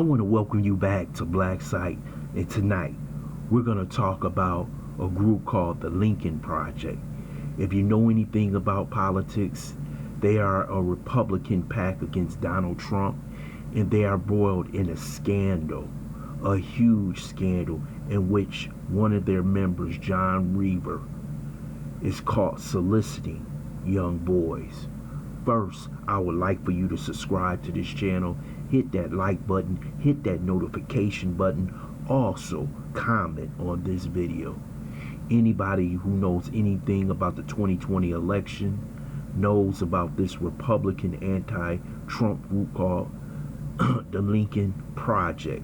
want to welcome you back to Black Site, and tonight we're going to talk about a group called the Lincoln Project. If you know anything about politics, they are a Republican PAC against Donald Trump, and they are embroiled in a scandal, a huge scandal in which one of their members, John Weaver, is caught soliciting young boys. First, I would like for you to subscribe to this channel, hit that like button, hit that notification button, also comment on this video. Anybody who knows anything about the 2020 election knows about this Republican anti-Trump group called the Lincoln Project.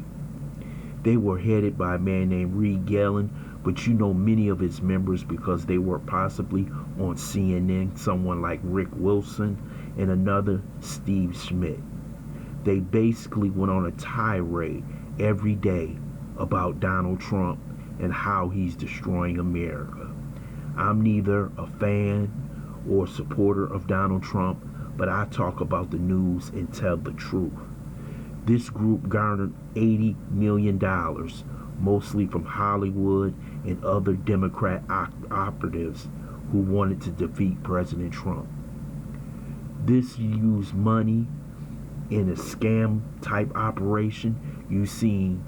They were headed by a man named Reed Galen, but you know many of his members because they were possibly on CNN, someone like Rick Wilson and another Steve Schmidt. They basically went on a tirade every day about Donald Trump and how he's destroying America. I'm neither a fan or supporter of Donald Trump, but I talk about the news and tell the truth. This group garnered $80 million, mostly from Hollywood and other Democrat operatives who wanted to defeat President Trump. This used money in a scam type operation. You seen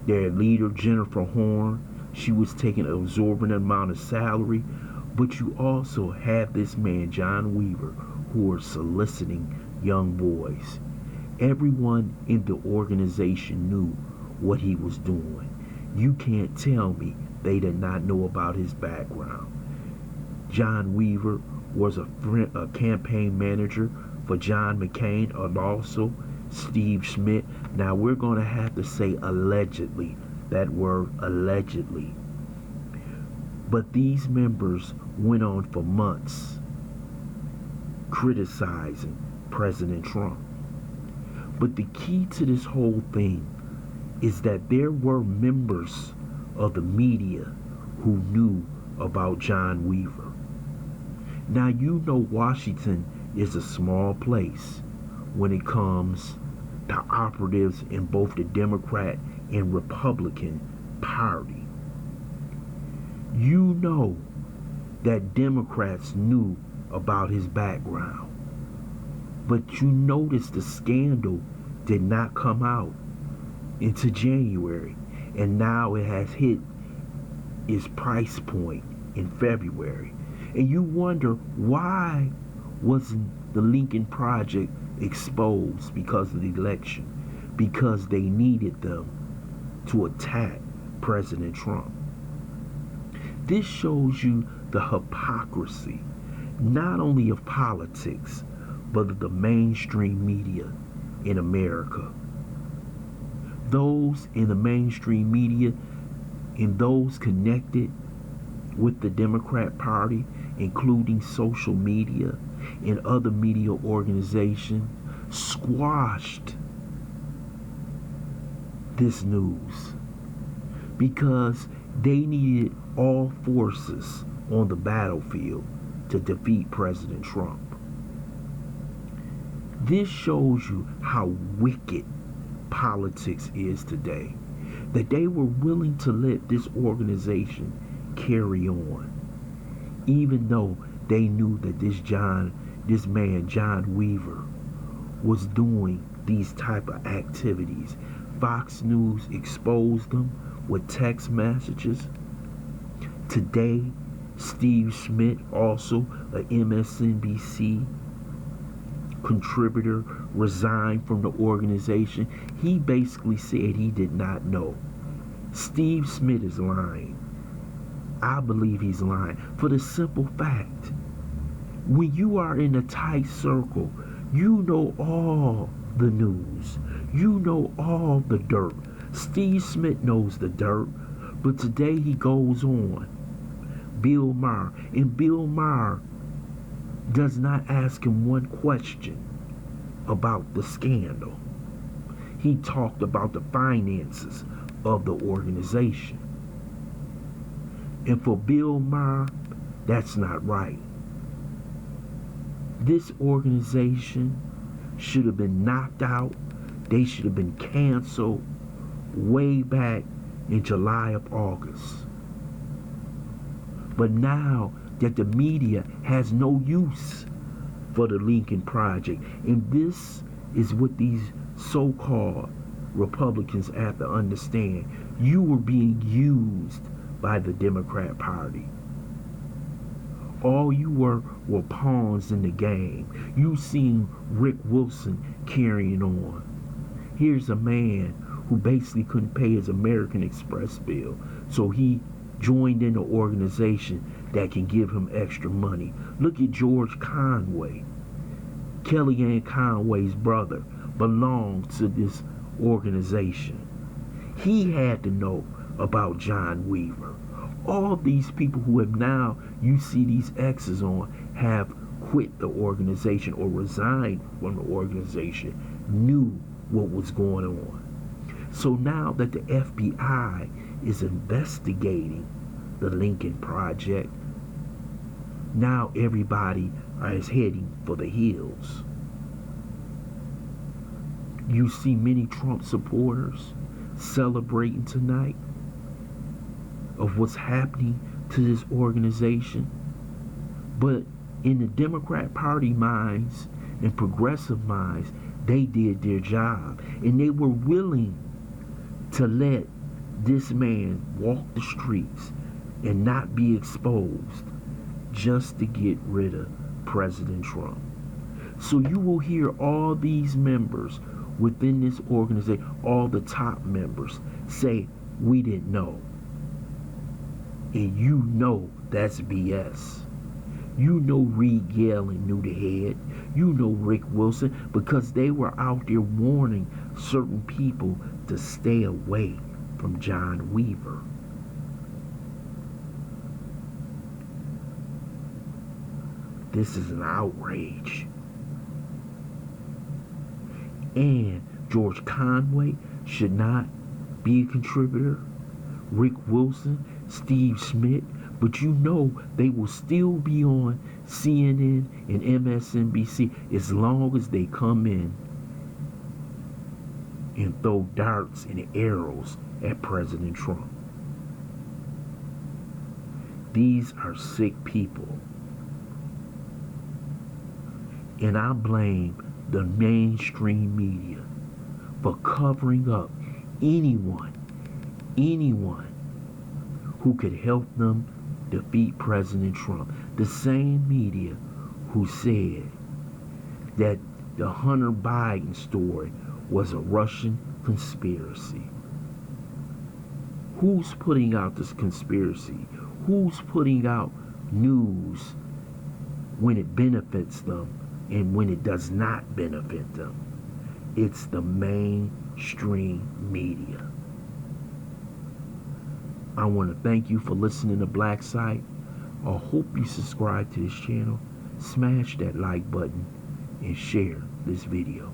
their leader, Jennifer Horn. She was taking an exorbitant amount of salary, but you also have this man, John Weaver, who was soliciting young boys. Everyone in the organization knew what he was doing. You can't tell me they did not know about his background. John Weaver was a campaign manager for John McCain and also Steve Schmidt. Now we're going to have to say allegedly, that word allegedly. But these members went on for months criticizing President Trump. But the key to this whole thing is that there were members of the media who knew about John Weaver. Now you know Washington is a small place when it comes to operatives in both the Democrat and Republican Party. You know that Democrats knew about his background, but you notice the scandal did not come out into January, and now it has hit its price point in February. And you wonder, why wasn't the Lincoln Project exposed because of the election? Because they needed them to attack President Trump. This shows you the hypocrisy, not only of politics, but of the mainstream media in America. Those in the mainstream media and those connected with the Democrat Party, including social media and other media organizations, squashed this news because they needed all forces on the battlefield to defeat President Trump. This shows you how wicked politics is today, that they were willing to let this organization carry on, even though they knew that this man, John Weaver, was doing these type of activities. Fox News exposed them with text messages. Today, Steve Schmidt, also an MSNBC contributor, resigned from the organization. He basically said he did not know. Steve Schmidt is lying. I believe he's lying for the simple fact, when you are in a tight circle, you know all the news. You know all the dirt. Steve Schmidt knows the dirt, but today he goes on Bill Maher, and Bill Maher does not ask him one question about the scandal. He talked about the finances of the organization. And for Bill Maher, that's not right. This organization should have been knocked out. They should have been canceled way back in July of August. But now that the media has no use for the Lincoln Project, and this is what these so-called Republicans have to understand. You were being used by the Democrat Party. All you were pawns in the game. You seen Rick Wilson carrying on. Here's a man who basically couldn't pay his American Express bill, so he joined in an organization that can give him extra money. Look at George Conway. Kellyanne Conway's brother belonged to this organization. He had to know about John Weaver. All these people who have now, you see these X's on, have quit the organization or resigned from the organization, knew what was going on. So now that the FBI is investigating the Lincoln Project, now everybody is heading for the hills. You see many Trump supporters celebrating tonight of what's happening to this organization. But in the Democrat Party minds and progressive minds, they did their job. And they were willing to let this man walk the streets and not be exposed just to get rid of President Trump. So you will hear all these members within this organization, all the top members, say, we didn't know. And you know that's BS. You know Reed Galen knew the head. You know Rick Wilson, because they were out there warning certain people to stay away from John Weaver. This is an outrage. And George Conway should not be a contributor. Rick Wilson, Steve Schmidt, but you know they will still be on CNN and MSNBC as long as they come in and throw darts and arrows at President Trump. These are sick people. And I blame the mainstream media for covering up anyone who could help them defeat President Trump. The same media who said that the Hunter Biden story was a Russian conspiracy. Who's putting out this conspiracy? Who's putting out news when it benefits them and when it does not benefit them? It's the mainstream media. I want to thank you for listening to Black Site. I hope you subscribe to this channel, smash that like button, and share this video.